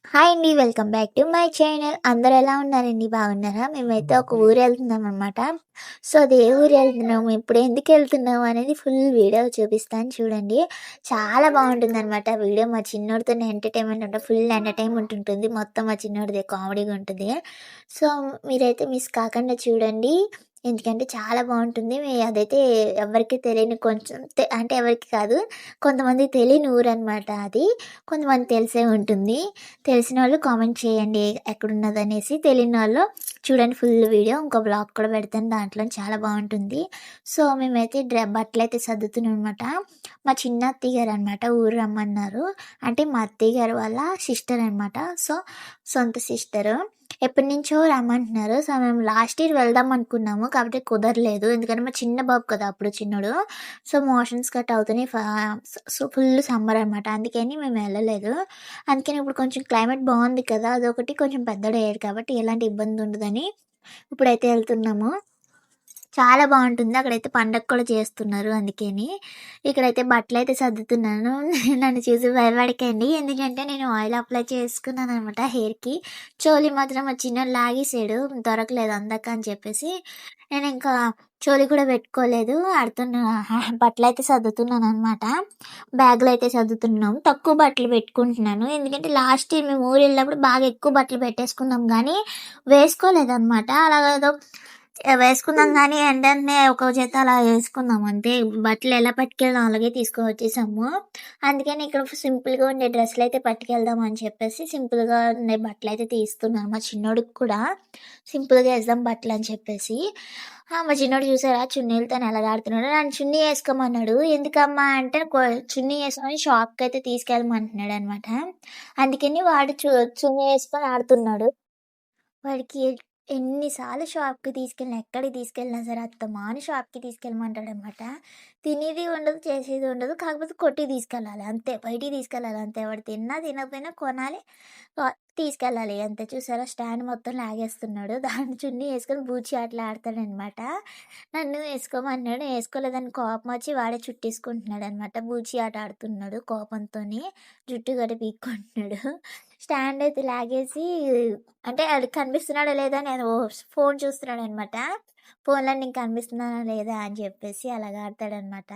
Hi అండి. Welcome back to my channel. అందరూ ఎలా ఉన్నారండి? బాగున్నారా? మేమైతే ఒక ఊరు వెళ్తున్నాం అనమాట. సో, అది ఏ ఊరు వెళ్తున్నాము, ఇప్పుడు ఎందుకు వెళ్తున్నాము అనేది ఫుల్ వీడియో చూపిస్తాను చూడండి. చాలా బాగుంటుందన్నమాట వీడియో. మా చిన్నోడితోనే ఎంటర్టైన్మెంట్ అంటే ఫుల్ ఎంటర్టైన్మెంట్ ఉంటుంది. మొత్తం మా చిన్నోడిదే కామెడీగా ఉంటుంది. సో, మీరైతే మిస్ కాకుండా చూడండి. ఎందుకంటే చాలా బాగుంటుంది. అదైతే ఎవరికీ తెలియని కొంచెం అంటే ఎవరికి కాదు, కొంతమందికి తెలియని ఊరనమాట అది. కొంతమంది తెలిసే ఉంటుంది. తెలిసినోళ్ళు కామెంట్ చేయండి ఎక్కడున్నదనేసి. తెలియనోళ్ళు చూడండి ఫుల్ వీడియో. ఇంకో బ్లాగ్ కూడా పెడతాను, దాంట్లో చాలా బాగుంటుంది. సో, మేమైతే బట్టలైతే సర్దుతున్నామనమాట. మా చిన్న అత్తయ్య గారు అనమాట ఊరు రమ్మన్నారు. అంటే మా అత్తయ్య గారు వాళ్ళ సిస్టర్ అనమాట. సో, సొంత సిస్టరు. ఎప్పటినుంచో రమ్మంటున్నారు. సో, మేము లాస్ట్ ఇయర్ వెళ్దాం అనుకున్నాము. కాకపోతే కుదరలేదు. ఎందుకంటే మా చిన్న బాబు కదా అప్పుడు చిన్నోడు. సో, మోషన్స్ కట్ అవుతున్నాయి. సో, ఫుల్ సమ్మర్ అనమాట. అందుకని మేము వెళ్ళలేదు. అందుకని ఇప్పుడు కొంచెం క్లైమేట్ బాగుంది కదా, అదొకటి కొంచెం పెద్దోడయ్యాడు కాబట్టి ఎలాంటి ఇబ్బంది ఉండదని ఇప్పుడైతే వెళ్తున్నాము. చాలా బాగుంటుంది. అక్కడైతే పండగ కూడా చేస్తున్నారు అందుకని. ఇక్కడైతే బట్టలైతే సర్దుతున్నాను. నన్ను చూసి భయపడకండి. ఎందుకంటే నేను ఆయిల్ అప్లై చేసుకున్నాననమాట హెయిర్‌కి. చోలీ మాత్రం మా చిన్నోడు లాగేసాడు. దొరకలేదు అందాక అని చెప్పేసి. నేను ఇంకా చోలీ కూడా పెట్టుకోలేదు. బట్టలైతే సర్దుతున్నాననమాట. బ్యాగ్‌లో అయితే సర్దుతున్నాం. తక్కువ బట్టలు పెట్టుకుంటున్నాను. ఎందుకంటే లాస్ట్ ఇయర్ మేము ఊరెళ్ళినప్పుడు బాగా ఎక్కువ బట్టలు పెట్టేసుకున్నాం గానీ వేసుకోలేదనమాట. అలాగేదో వేసుకున్నాం గానీ ఏంటంటే ఒక జత అలా వేసుకున్నాం అంతే. బట్టలు ఎలా పట్టుకెళ్ళాం అలాగే తీసుకొచ్చేసాము. అందుకని ఇక్కడ సింపుల్‌గా ఉండే డ్రెస్సులయితే పట్టుకెళ్దాం అని చెప్పేసి సింపుల్‌గా ఉండే బట్టలయితే తీస్తున్నాను. మా చిన్నోడికి కూడా సింపుల్‌గా ఏద్దాం బట్టలని చెప్పేసి. మా చిన్నోడు చూసారా చున్నీలతోని ఎలాగాడుతున్నాడో. నన్ను చున్నీ ఏసుకోమన్నాడు. ఎందుకమ్మా అంటే చున్నీ ఏసుకొని షాప్‌కయితే తీసుకెళ్ళమంటున్నాడనమాట. అందుకని వాడు చున్నీ ఏసుకొని ఆడుతున్నాడు. వాడికి ఎన్ని సార్లు షాప్‌కి తీసుకెళ్ళినా, ఎక్కడికి తీసుకెళ్ళినా సరే అత్తమాను షాప్‌కి తీసుకెళ్ళమంటాడనమాట. తినేది ఉండదు, చేసేది ఉండదు. కాకపోతే కొట్టికి తీసుకెళ్ళాలి అంతే. బయటికి తీసుకెళ్ళాలి అంతే. వాడు తిన్నా, తినకపోయినా కొనాలి. తీసుకెళ్ళాలి అంతే. చూసారా స్టాండ్ మొత్తం లాగేస్తున్నాడు. దాన్ని చున్నీ ఏసుకొని బూచి ఆటలు ఆడతాడనమాట. నన్ను ఏసుకోమన్నాడు. ఏసుకోలేదని కోపమొచ్చి వాడే చుట్టేసుకుంటున్నాడనమాట. బూచి ఆట ఆడుతున్నాడు కోపంతోని. జుట్టు గూడా పీక్కుంటున్నాడు. స్టాండ్ అయితే లాగేసి అంటే ఆడికి కనిపిస్తున్నాడా లేదా అని ఆయన ఫోన్ చూస్తున్నాడనమాట. ఫోన్‌లో నీకు కనిపిస్తున్నానా లేదా అని చెప్పేసి అలాగా ఆడతాడనమాట.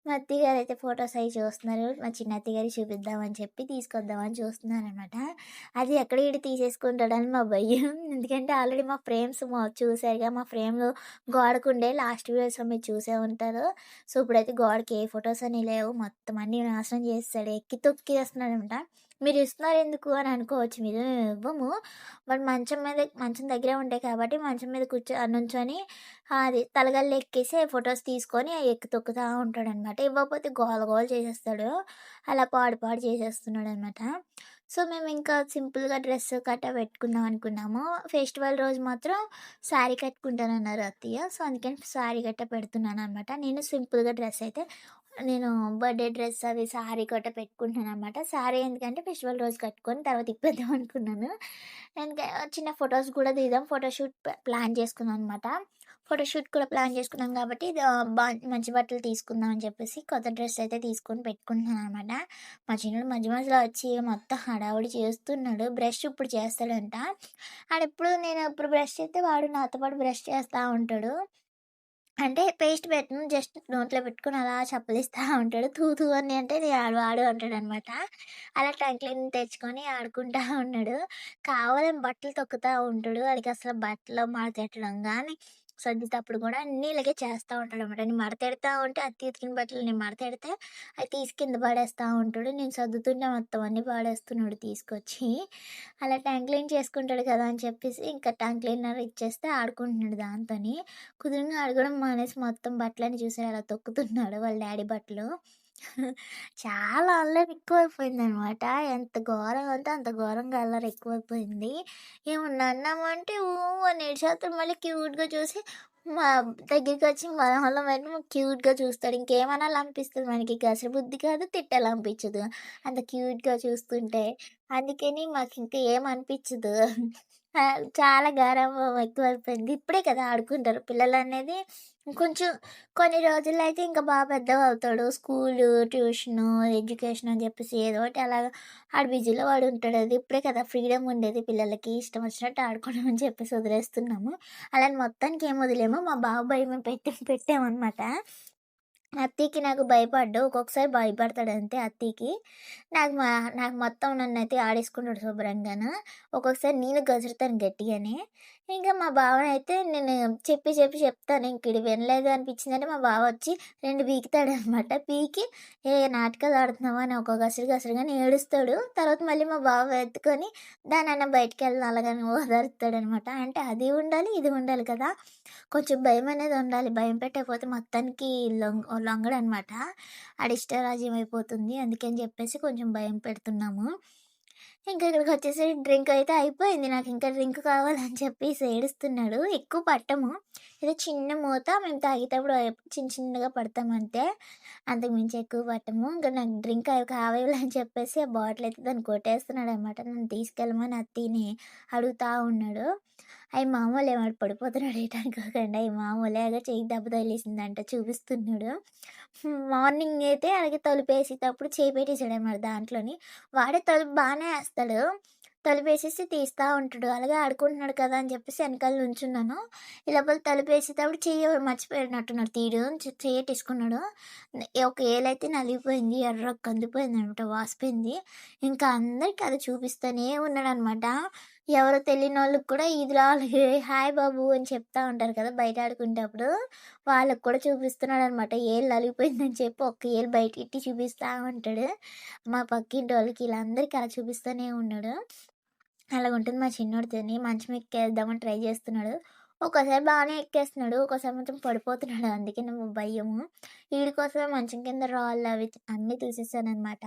మా అత్తయ్య గారైతే ఫోటోస్ అయి చూస్తున్నారు. మా చిన్న అత్తయ్య గారికి చూపిద్దామని చెప్పి తీసుకొద్దామని చూస్తున్నారనమాట. అది ఎక్కడ ఈడు తీసేసుకుంటాడని మా భయం. ఎందుకంటే ఆల్రెడీ మా ఫ్రేమ్స్ చూసారుగా, మా ఫ్రేమ్‌లో గోడకుండే లాస్ట్ వీడియోస్‌లో మీరు చూసే ఉంటారు. సో, ఇప్పుడైతే గోడకి ఏ ఫోటోస్ అని లేవు. మొత్తం అన్నీ నాశనం చేసేసాడు. ఎక్కి తొక్కేస్తున్నాడనమాట. మీరు ఇస్తున్నారెందుకు అని అనుకోవచ్చు మీరు. మేమివ్వము. బట్ మంచం దగ్గరే ఉంటాయి కాబట్టి మంచం మీద నుంచొని అది తలగల్లో ఎక్కేసి ఫొటోస్ తీసుకొని అయి ఎక్కి తొక్కుతా ఉంటాడనమాట. ఇవ్వకపోతే గోల గోల చేసేస్తాడు. అలా పాడు చేసేస్తున్నాడనమాట. సో, మేమింకా సింపుల్‌గా డ్రెస్ కట్టా పెట్టుకుందాం అనుకున్నాము. ఫెస్టివల్ రోజు మాత్రం శారీ కట్టుకుంటానన్నారు అత్తయ్య. సో, అందుకని శారీ గట్టా పెడుతున్నాననమాట. నేను సింపుల్‌గా డ్రెస్ అయితే నేను బర్త్‌డే డ్రెస్ అవి శారీ గట్టా పెట్టుకుంటున్నాననమాట. శారీ ఎందుకంటే ఫెస్టివల్ రోజు కట్టుకొని తర్వాత ఇప్పేద్దాం అనుకున్నాను. ఇంకా చిన్న ఫొటోస్ కూడా దిగుదాం. ఫోటోషూట్ ప్లాన్ చేసుకున్నాం అనమాట. ఫోటోషూట్ కూడా ప్లాన్ చేసుకున్నాం కాబట్టి మంచి బట్టలు తీసుకుందాం అని చెప్పేసి కొత్త డ్రెస్ అయితే తీసుకొని పెట్టుకుంటున్నాను అనమాట. మా చిన్నోడు మధ్య మధ్యలో వచ్చి మొత్తం హడావుడి చేస్తున్నాడు. బ్రష్ ఇప్పుడు చేస్తాడంట. నేను ఎప్పుడు బ్రష్ చేస్తే వాడు నాతో పాటు బ్రష్ చేస్తా ఉంటాడు. అంటే పేస్ట్ పెట్టను. జస్ట్ నోట్లో పెట్టుకొని అలా చప్పలిస్తా ఉంటాడు. తూ తూ అని అంటే వాడు అంటాడనమాట. అలా టంగ్ క్లీనర్ తెచ్చుకొని ఆడుకుంటా ఉన్నాడు. కావాలని బట్టలు తొక్కుతా ఉంటాడు. వాడికసలు బట్టలు మడతెట్టడం గానీ, సర్దేటప్పుడు కూడా అన్నీ ఇలాగే చేస్తా ఉంటాడనమాట. నేను మడతెడతా ఉంటే అది ఉతికిన బట్టలు నేను మడతెడితే అవి తీసి కింద పడేస్తా ఉంటాడు. నేను సర్దుతుంటే మొత్తం అన్నీ పడేస్తున్నాడు తీసుకొచ్చి. అలా టంగ్ క్లీన్ చేసుకుంటాడు కదా అని చెప్పేసి ఇంకా టంగ్ క్లీనర్ ఇచ్చేస్తే ఆడుకుంటున్నాడు దాంతోని. కుదిరంగా అడగడం మానేసి మొత్తం బట్టలన్నీ చూసారు అలా తొక్కుతున్నాడు వాళ్ళ డ్యాడీ బట్టలు. చాలా అల్లరి ఎక్కువైపోయిందనమాట. ఎంత ఘోరం అంటే అంత ఘోరంగా అల్లరి ఎక్కువైపోయింది. ఏమన్నా అన్నామంటే ఊ అని ఏడిచేస్తాడు. మళ్ళీ క్యూట్‌గా చూసి మా దగ్గరికొచ్చి మొహంలో పెట్టి క్యూట్‌గా చూస్తాడు. ఇంకేమనాలనిపిస్తది మనకి. గసరబుద్ధి కాదు, తిట్టాలనిపించదు. అంత క్యూట్‌గా చూస్తుంటే. అందుకని మాకింక ఏమనిపించదు. చాలా గారాబం ఎక్కువైపోయింది. ఇప్పుడే కదా ఆడుకుంటారు పిల్లలనేది. కొంచెం కొన్ని రోజుల్లో అయితే ఇంకా బాగా పెద్దగవుతాడు. స్కూలు, ట్యూషను, ఎడ్యుకేషన్ అని చెప్పేసి ఏదో ఒకటి అలాగా ఆడు బిజీలో వాడు ఉంటాడు. అది ఇప్పుడే కదా ఫ్రీడమ్ ఉండేది పిల్లలకి. ఇష్టం వచ్చినట్టు ఆడుకోవడం అని చెప్పేసి వదిలేస్తున్నాము. అలాని మొత్తానికి ఏం వదిలేము. మా బాబాయ్ మేము పెట్టామనమాట. అత్తయ్యకి నాకు భయపడ్డు. ఒక్కొక్కసారి భయపడతాడంతే అత్తయ్యకి. నాకు మా నాకు మొత్తం నన్నైతే ఆడేసుకుంటాడు శుభ్రంగాన. ఒక్కొక్కసారి నేను గసురుతాను గట్టిగానే. ఇంకా మా బావనైతే నేను చెప్తాను. ఇంక ఈడు వినలేదు అనిపించిందంటే మా బావ వచ్చి 2 పీకుతాడనమాట. పీకి "ఏ నాటకాలు ఆడుతున్నావా" అని ఒక గసురుగానే ఏడుస్తాడు. తర్వాత మళ్ళీ మా బావ ఎత్తుకొని దానన్నా బయటికెళ్ళి అలాగని ఓదారుస్తాడనమాట. అంటే అది ఉండాలి, ఇది ఉండాలి కదా! కొంచెం భయమనేది ఉండాలి. భయం పెట్టకపోతే మొత్తానికి లొంగడనమాట. ఆడిష్టరాజ్యం అయిపోతుంది. అందుకని జెప్పేసి కొంచెం భయం పెడుతున్నాము. ఇంకా ఇక్కడికొచ్చేసి డ్రింక్ అయితే అయిపోయింది. నాకింకా డ్రింక్ కావాలని చెప్పేసి ఏడుస్తున్నాడు. ఎక్కువ పట్టము. ఏదో చిన్న మోత మేము తాగేటప్పుడు చిన్నగా పడతాం అంతే. అంతకు మించి ఎక్కువ పట్టము. ఇంకా నాకు డ్రింక్ అవి కావాలి అని చెప్పేసి ఆ బాటిల్ అయితే దాన్ని కొట్టేస్తున్నాడనమాట. నన్ను తీసుకెళ్ళమని అత్తయ్యని అడుగుతా ఉన్నాడు. అయి మామూలే వాడు పడిపోతున్నాడు ఏటనుకోకండి. అయి మామూలే అగో చెయ్యికి దెబ్బ తగిలేసిందంట చూపిస్తున్నాడు. మార్నింగ్ అయితే అలాగే తలుపేసేటప్పుడు చేయి పెట్టేసాడనమాట దాంట్లోని. వాడే తలుపు బానే ఏస్తాడు. తలుపేసేసి తీస్తా ఉంటాడు. అలాగే ఆడుకుంటున్నాడు కదా అని చెప్పేసి ఎనకాల నుంచున్నాను. ఈ లోపల తలుపేసేటప్పుడు చెయ్యి మర్చిపోయినట్టున్నాడు తీయడం. చెయ్యెట్టేసుకున్నాడు. ఒక ఏలైతే నలిగిపోయింది. ఎర్రగా కందిపోయిందనమాట. వాసిపోయింది. ఇంకా అందరికి అది చూపిస్తానే ఉన్నాడనమాట. ఎవరో తెలియనోళ్ళకి కూడా ఈదులో ఆళ్ళకి హాయ్ బాబు అని చెప్తా ఉంటారు కదా! బయట ఆడుకునేటప్పుడు. వాళ్ళకి కూడా చూపిస్తున్నాడనమాట. ఏలు నలిగిపోయిందని చెప్పి ఒక్క ఏలు బయటెట్టి చూపిస్తా ఉంటాడు. మా పక్కింటోళ్ళకి ఈళ్ళందరికీ అలా చూపిస్తూనే ఉన్నాడు. అలాగుంటుంది మా చిన్నోడితోని. మంచం ఎక్కేద్దామని ట్రై చేస్తున్నాడు. ఒక్కోసారి బానే ఎక్కేస్తున్నాడు. ఒక్కోసారి మాత్రం పడిపోతున్నాడు. అందుకే నాకు భయము. ఈడి కోసమే మంచం కింద రాళ్ళవి అన్నీ తీసేసాననమాట.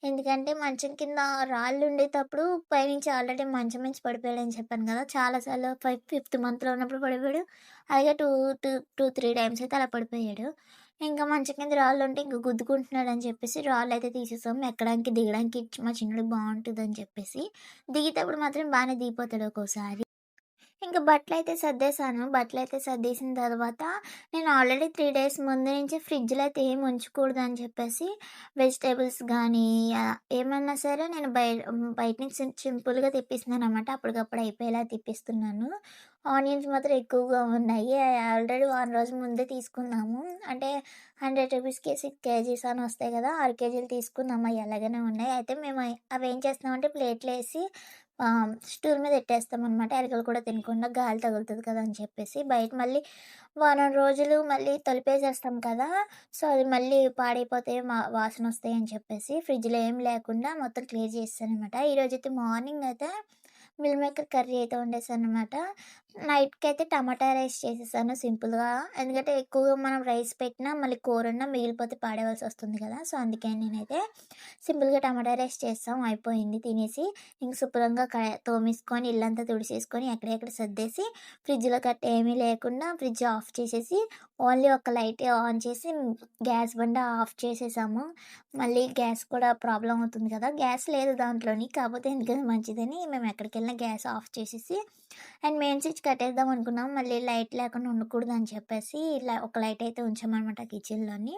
ఎందుకంటే మంచం కింద రాళ్ళుండేటప్పుడు పైనుంచి ఆల్రెడీ మంచం మించి పడిపోయాడని చెప్పాను కదా! చాలా సార్లు ఫిఫ్త్ మంత్‌లో ఉన్నప్పుడు పడిపోయాడు. అలాగే 3 టైమ్స్ అయితే అలా పడిపోయాడు. ఇంకా మంచం కింద రాళ్ళుంటే ఇంక గుద్దుకుంటున్నాడని చెప్పేసి రాళ్ళైతే తీసేసాం. ఎక్కడానికి, దిగడానికి మా చిన్నోడికి బావుంటదని చెప్పేసి. దిగేటప్పుడు మాత్రం బానే దిగిపోతాడు ఒక్కోసారి. ఇంక బట్టలైతే సర్దేశాను. బట్టలైతే సర్దేసిన తర్వాత నేను ఆల్రెడీ 3 డేస్ ముందు నుంచే ఫ్రిడ్జ్‌లో అయితే ఏమి ఉంచకూడదని చెప్పేసి వెజిటబుల్స్ గానీ, ఏమన్నా సరే నేను బయట నుంచి సింపుల్‌గా తెప్పిస్తున్నాననమాట. అప్పటికప్పుడు అయిపోయేలా తెప్పిస్తున్నాను. ఆనియన్స్ మాత్రం ఎక్కువగా ఉన్నాయి. ఆల్రెడీ వారం రోజుల ముందే తీసుకున్నాము. అంటే 100 రూపీస్‌కి 6 కేజీస్ అని వస్తాయి కదా! 6 కేజీలు తీసుకున్నాము. అయి అలాగనే ఉన్నాయి. అయితే మేము అవేం చేస్తున్నామంటే ప్లేట్‌లో ఏసి స్టూల్ మీద ఎట్టేస్తామనమాట. ఎలకలు కూడా తినకుండా గాలి తగులుతది కదా అని చెప్పేసి. బయట మళ్ళీ వారం రోజులు మళ్ళీ తలుపేసేస్తాం కదా! సో, అది మళ్ళీ పాడైపోతాయి, వాసనొస్తాయి అని చెప్పేసి ఫ్రిడ్జ్‌లో ఏం లేకుండా మొత్తం క్లియర్ చేసేసాననమాట. ఈరోజైతే మార్నింగ్ అయితే మిల్ మేకర్ కర్రీ అయితే వండేసాననమాట. నైట్‌కైతే టమాటా రైస్ చేసేసాను సింపుల్‌గా. ఎందుకంటే ఎక్కువగా మనం రైస్ పెట్టినా మళ్ళీ కూరున్నా మిగిలిపోతే పాడేయాల్సొస్తుంది కదా! సో, అందుకని నేనైతే సింపుల్‌గా టమాటా రైస్ చేసాం. అయిపోయింది తినేసి. ఇంక శుభ్రంగా తోమేసుకొని, ఇల్లంతా తుడిచేసుకొని, ఎక్కడెక్కడ సర్దేసి, ఫ్రిడ్జ్‌లో గట్ట ఏమీ లేకుండా ఫ్రిడ్జ్ ఆఫ్ చేసేసి, ఓన్లీ ఒక లైటే ఆన్ చేసి, గ్యాస్ బండ ఆఫ్ చేసేసాము. మళ్ళీ గ్యాస్ కూడా ప్రాబ్లమ్ అవుతుంది కదా! గ్యాస్ లేదు దాంట్లోని. కాకపోతే ఎందుకైనా మంచిదని మేము ఎక్కడికెళ్ళినా గ్యాస్ ఆఫ్ చేసేసి అండ్ మెయిన్ స్విచ్ కట్టేద్దాం అనుకున్నాం. మళ్ళీ లైట్ లేకుండా ఉండకూడదని చెప్పేసి ఒక లైట్ అయితే ఉంచామనమాట కిచెన్‌లోని.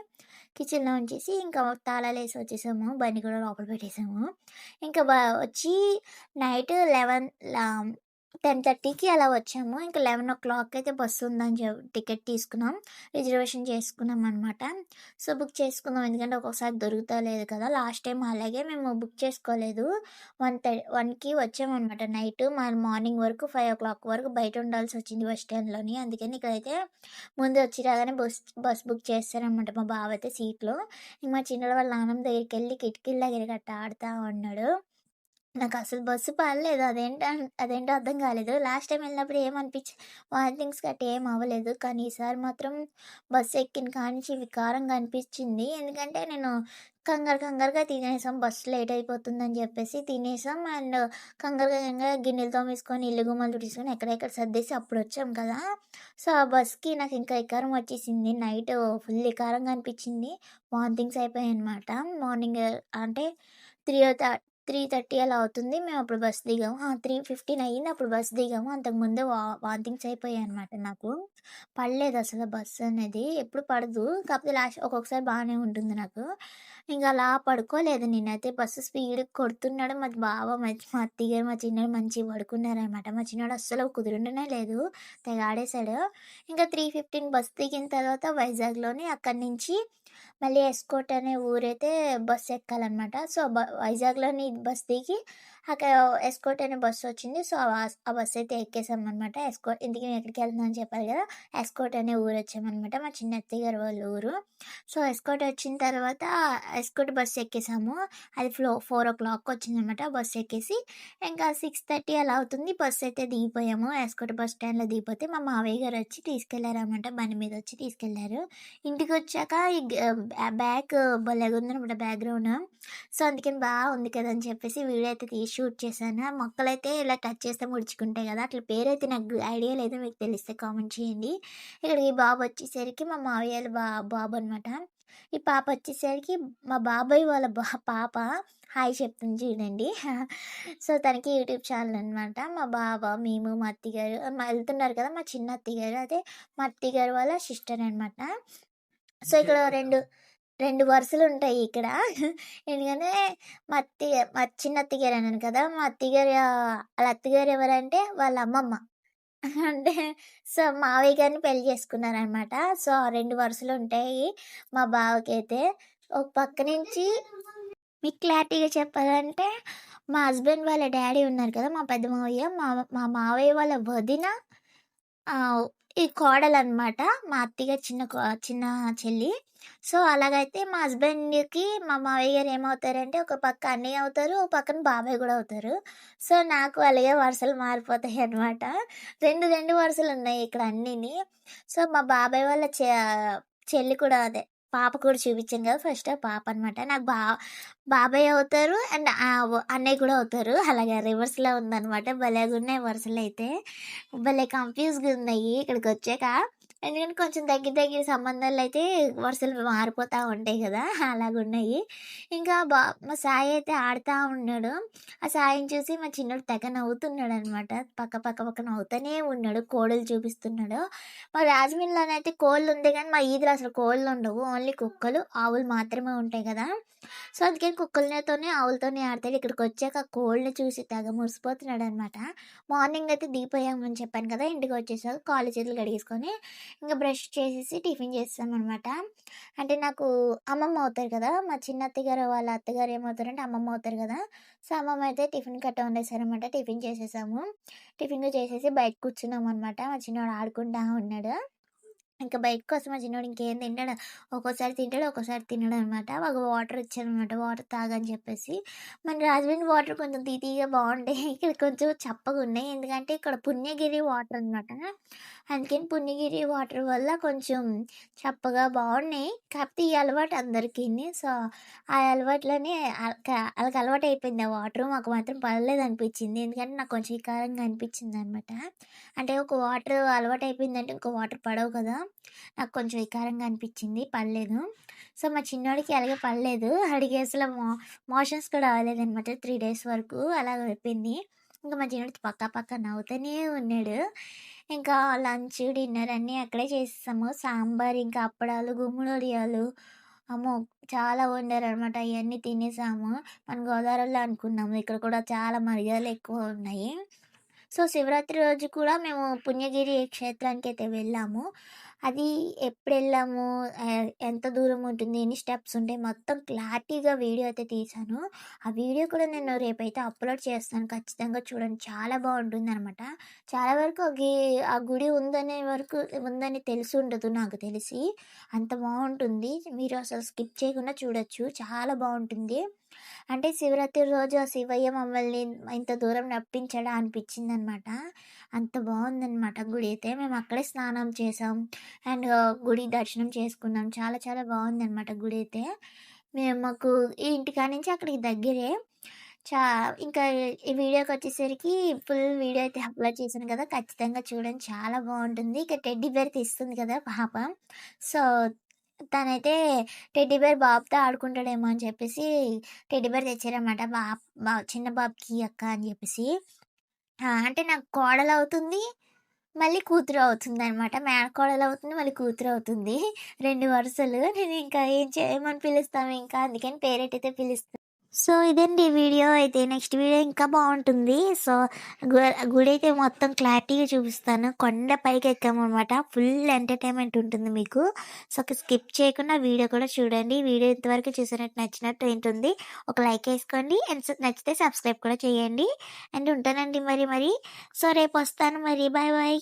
కిచెన్‌లో ఉంచేసి ఇంకా తాళాలేసి వచ్చేసాము. బండి కూడా లోపల పెట్టేసాము. ఇంకా వచ్చి నైట్ 10:30కి అలా వచ్చాము. ఇంకా 11:00 అయితే బస్సు ఉందని టికెట్ తీసుకున్నాం. రిజర్వేషన్ చేసుకున్నామనమాట. సో, బుక్ చేసుకుందాం ఎందుకంటే ఒక్కొక్కసారి దొరుకుతలేదు కదా! లాస్ట్ టైం అలాగే మేము బుక్ చేసుకోలేదు. 1కి వచ్చామనమాట నైట్. మార్నింగ్ వరకు 5:00 వరకు బయట ఉండాల్సొచ్చింది బస్ స్టాండ్‌లోని. అందుకని ఇక్కడైతే ముందు వచ్చి రాగానే బస్ బుక్ చేశారనమాట మా బావ అయితే సీట్‌లో. ఇంక మా చిన్నోడు వాళ్ళ నాన్నమ్మ దగ్గరికెళ్ళి కిటికీల దగ్గర గట్టా ఆడుతా ఉన్నాడు. నాకసలు బస్సు పడలేదు. అదేంటో అర్థం కాలేదు. లాస్ట్ టైమ్ వెళ్ళినప్పుడు వామిటింగ్స్ గట్టా ఏం అవ్వలేదు. కానీ ఈసారి మాత్రం బస్సు ఎక్కిన కాడ్నుంచి వికారంగా అనిపిచ్చింది. ఎందుకంటే నేను కంగారుగా తినేసాం. బస్సు లేట్ అయిపోతుందని చెప్పేసి తినేసాం. అండ్ కంగారుగా గిన్నెలు తోమేసుకొని, ఇల్లు గుమ్మాలు తుడిచేసుకొని ఎక్కడెక్కడ సర్దేసి అప్పుడొచ్చాం కదా! సో, ఆ బస్‌కి నాకింకా వికారం వచ్చేసింది. నైట్ ఫుల్ వికారంగా అనిపిచ్చింది. వామిటింగ్స్ అయిపోయాయనమాట. మార్నింగ్ అంటే 3 3:30 అలా అవుతుంది. మేమప్పుడు బస్ దిగాము. 3:15 అయింది. అప్పుడు బస్ దిగాము. అంతకుముందే వామిటింగ్స్ అయిపోయాయనమాట నాకు. పడలేదసల బస్సనేది. ఎప్పుడు పడదు. కాకపోతే ఒక్కొక్కసారి బానే ఉంటుంది నాకు. ఇంక అలా పడుకోలేదు నేనైతే. బస్సు స్పీడ్‌గా కొడుతున్నాడు. మా బావ, మా అత్తయ్య గారు, మా చిన్నోడు మంచిగా పడుకున్నారనమాట. మా చిన్నోడు అస్సలు కుదురుండనే లేదు. తెగ ఆడేశాడు. ఇంకా 3:15 బస్ దిగిన తర్వాత వైజాగ్‌లోని అక్కడి నుంచి మళ్ళీ ఎస్కోట్ అనే ఊరైతే బస్ ఎక్కాలనమాట. సో, వైజాగ్‌లోని బస్ దిగి అక్కడ ఎస్కోట్ అనే బస్సొచ్చింది. సో, ఆ బస్సయితే ఎక్కేసామనమాట. ఇంతకీ నేను ఎక్కడికెళ్తున్నా అని చెప్పాను గదా! ఎస్కోట్ అనే ఊరొచ్చామనమాట. మా చిన్న అత్తయ్య గారి వాళ్ళ ఊరు. సో, ఎస్కోట్ వచ్చిన తర్వాత ఎస్కోట్ బస్ ఎక్కేసాము. అది 4:00 వచ్చిందనమాట. బస్ ఎక్కేసి ఇంకా 6:30 అలా అవుతుంది. బస్సయితే దిగిపోయాము. ఎస్కోట్ బస్ స్టాండ్‌లో దిగిపోతే మా మావయ్య గారొచ్చి తీసుకెళ్లారనమాట. బండి మీదొచ్చి తీసుకెళ్లారు. ఇంటికొచ్చాక ఈ బ్యాగ్ భలేగుందనమాట బ్యాక్‌గ్రౌండ్. సో, అందుకని బావుంది కదా అని చెప్పేసి వీడియో అయితే తీసి షూట్ చేశాను. ఆ మొక్కలైతే ఇలా టచ్ చేస్తే ముడుచుకుంటాయి గదా! అట్లా పేరైతే నాకు ఐడియా లేదు. మీకు తెలిస్తే కామెంట్ చేయండి. ఇక్కడ ఈ బాబొచ్చేసరికి మా మావయ్యోళ్ళ బాబనమాట. ఈ పాపొచ్చేసరికి మా బాబాయ్ వాళ్ళ పాప హాయ్ చెప్తుంది చూడండి. సో, తనకి యూట్యూబ్ ఛానల్ అనమాట. మా బావ, మేము, మా అత్తయ్య గారు ఎళ్తున్నారు కదా! మా చిన్న అత్తయ్య గారు అదే మా అత్తయ్య గారు వాళ్ళ సిస్టర్ అనమాట. సో, ఇక్కడ 2 వరుసలుంటాయి ఇక్కడ. ఎందుకంటే మా చిన్న అత్తయ్య గారు అన్నాను కదా! మా అత్తయ్య గారి ఆళ్ళ అత్తగారు ఎవరంటే వాళ్ళ అమ్మమ్మ. అంటే సో, మావయ్య గారిని పెళ్లి చేసుకున్నారనమాట. సో, ఆ 2 వరుసలుంటాయి మా బావకైతే. ఒక పక్క నుంచి మీకు క్లారిటీగా చెప్పాలంటే, మా హస్బెండ్ వాళ్ళ డ్యాడీ ఉన్నారు కదా! మా పెద్ద మావయ్య, మా మావయ్య వాళ్ళ వదిన ఆహ్, ఈ కోడలనమాట. మా అత్తయ్య చిన్న చెల్లి. సో, అలాగైతే మా హస్బెండ్‌కి మా మావయ్య గారు ఏమవుతారంటే, ఒక పక్క అన్నయ్య అవుతారు, ఒక పక్కన బాబాయ్ గూడా అవుతారు. సో, నాకు అలాగే వరుసలు మారిపోతాయనమాట. 2 వరుసలున్నాయి ఇక్కడ అన్నీని. సో, మా బాబాయ్ వాళ్ళ చెల్లి కూడా అదే పాప కూడా చూపించాను కదా! ఫస్ట్ ఆ పాప అనమాట. నాకు బాబాయ్ అవుతారు అండ్ అన్నయ్య కూడా అవుతారు. అలాగే రివర్స్‌లో ఉందనమాట. భలేగున్నాయి వరుసలైతే. భలే కన్‌ఫ్యూజ్‌గున్నాయి ఇక్కడికొచ్చాక. ఎందుకంటే కొంచెం దగ్గర దగ్గర సంబంధాలైతే వరుసలు మారిపోతా ఉంటాయి గదా! అలాగున్నాయి. ఇంకా మా సాయి అయితే ఆడుతా ఉన్నాడు. ఆ సాయిని చూసి మా చిన్నోడు తెగ నవ్వుతున్నాడనమాట. పక్క నవ్వుతూనే ఉన్నాడు. కోడలు చూపిస్తున్నాడు. మా రాజమండ్రిలోనైతే కోళ్ళుంటాయి గానీ, మా ఈదిలో అసలు కోళ్ళుండవు. ఓన్లీ కుక్కలు, ఆవులు మాత్రమే ఉంటాయి గదా! సో, అందుకని కుక్కలతోనే, ఆవులతోనే ఆడతాడు. ఇక్కడికొచ్చాక కోళ్ళని చూసి తెగ మురిసిపోతున్నాడనమాట. మార్నింగ్ అయితే దిగిపోయామని చెప్పాను కదా! ఇంటికొచ్చేసాక కాళ్ళు చేతులు కడిగేసుకొని, ఇంక బ్రష్ చేసేసి టిఫిన్ చేసేసామనమాట. అంటే నాకు అమ్మమ్మ అవుతారు కదా! మా చిన్న అత్తయ్య గారు వాళ్ళ అత్తగారు ఏమవుతారంటే అమ్మమ్మ అవుతారు కదా! సో, అమ్మమ్మ అయితే టిఫిన్ కట్ట వండేసారనమాట. టిఫిన్ చేసేసాము. టిఫిన్ చేసేసి బయట కూర్చున్నామనమాట. మా చిన్నోడు ఆడుకుంటా ఉన్నాడు. ఇంకా బైట్ కోసం మా చిన్నోడు ఇంకేం తినడు. ఒక్కోసారి తింటాడు, ఒక్కోసారి తినడనమాట. ఒక వాటర్ ఇచ్చాననమాట. వాటర్ తాగని చెప్పేసి. మన రాజమండ్రి వాటర్ కొంచెం తీయగా బావుంటాయి. ఇక్కడ కొంచెం చప్పగున్నాయి. ఎందుకంటే ఇక్కడ పుణ్యగిరి వాటర్ అనమాట. అందుకని పుణ్యగిరి వాటర్ వల్ల కొంచెం చప్పగా బావున్నాయి. కాకపోతే ఈ అలవాటు అందరికిని. సో, ఆ అలవాట్లోనే ఆళ్ళకి అలవాటయిపోయింది ఆ వాటరు. మాకు మాత్రం పడలేదనిపించింది. ఎందుకంటే నాకు కొంచెం వికారంగా అనిపించిందనమాట. అంటే ఒక వాటర్ అలవాటయిపోయిందంటే ఇంకో వాటర్ పడవు కదా! నాకు కొంచెం వికారంగా అనిపిచ్చింది. పడలేదు. సో, మా చిన్నోడికి అలాగే పడలేదు. ఆడికి అసలు మోషన్స్ కూడా అవ్వలేదనమాట 3 డేస్ వరకు. అలాగ అయిపోయింది. ఇంక మా చిన్నోడు పక్కా నవ్వుతూనే ఉన్నాడు. ఇంకా లంచ్, డిన్నర్ అన్నీ అక్కడే చేసేసాము. సాంబార్, ఇంకా అప్పడాలు, గుమ్మడొడియాలు అమ్మో! చాలా వండారనమాట. అయన్నీ తినేసాము. మన గోదావరిలో అనుకున్నాము. ఇక్కడ కూడా చాలా మర్యాదలెక్కువ ఉన్నాయి. సో, శివరాత్రి రోజు కూడా మేము పుణ్యగిరి క్షేత్రానికైతే వెళ్ళాము. అది ఎప్పుడెళ్ళాము, ఎంత దూరం ఉంటుంది, ఎన్ని స్టెప్స్ ఉంటాయి, మొత్తం క్లారిటీగా వీడియో అయితే తీశాను. ఆ వీడియో కూడా నేను రేపైతే అప్‌లోడ్ చేస్తాను. ఖచ్చితంగా చూడండి. చాలా బావుంటుందనమాట. చాలా వరకు ఆ గుడి ఉందని తెలిసుండదు నాకు తెలిసి. అంత బావుంటుంది. మీరు అసలు స్కిప్ చేయకుండా చూడొచ్చు. చాలా బావుంటుంది. అంటే శివరాత్రి రోజు ఆ శివయ్య మమ్మల్ని ఇంత దూరం రప్పించాడా అనిపించిందనమాట. అంత బావుందనమాట గుడి అయితే. మేము అక్కడే స్నానం చేసాం. అండ్ గుడి దర్శనం చేసుకున్నాం. చాలా చాలా బావుందనమాట గుడైతే. మాకు ఈ ఇంటికాడ నుంచి అక్కడికి దగ్గరే. చా ఇంకా ఈ వీడియోకొచ్చేసరికి ఫుల్ వీడియో అయితే అప్‌లోడ్ చేశాను కదా! ఖచ్చితంగా చూడండి. చాలా బావుంటుంది. ఇక టెడ్డీ బేర్ తెస్తుంది కదా పాప. సో, తనైతే టెడ్డీ బేర్ బాబుతో ఆడుకుంటాడేమో అని చెప్పేసి టెడ్డీ బేర్ తెచ్చారనమాట. చిన్న బాబుకి అక్క అని చెప్పేసి. అంటే నాకు కోడలవుతుంది, మళ్ళీ కూతురు అవుతుందనమాట. మేనకోడలవుతుంది, మళ్ళీ కూతురు అవుతుంది. 2 వరుసలు. నేనింకా ఏమని పిలుస్తాం ఇంకా, అందుకని పేరెట్టయితే పిలుస్తా. సో, ఇదండి వీడియో అయితే. నెక్స్ట్ వీడియో ఇంకా బావుంటుంది. సో, గు గుడైతే మొత్తం క్లారిటీగా చూపిస్తాను. కొండ పైకెక్కామనమాట. ఫుల్ ఎంటర్‌టైన్‌మెంట్ ఉంటుంది మీకు. సో, స్కిప్ చేయకుండా వీడియో కూడా చూడండి. వీడియో ఇంతవరకు చూసినట్టు నచ్చినట్టు ఉంటుంది. ఒక లైక్ ఏసుకోండి. అండ్ నచ్చితే సబ్స్క్రైబ్ కూడా చేయండి. అండ్ ఉంటానండి మరి. సో, రేపొస్తాను మరి. Bye bye.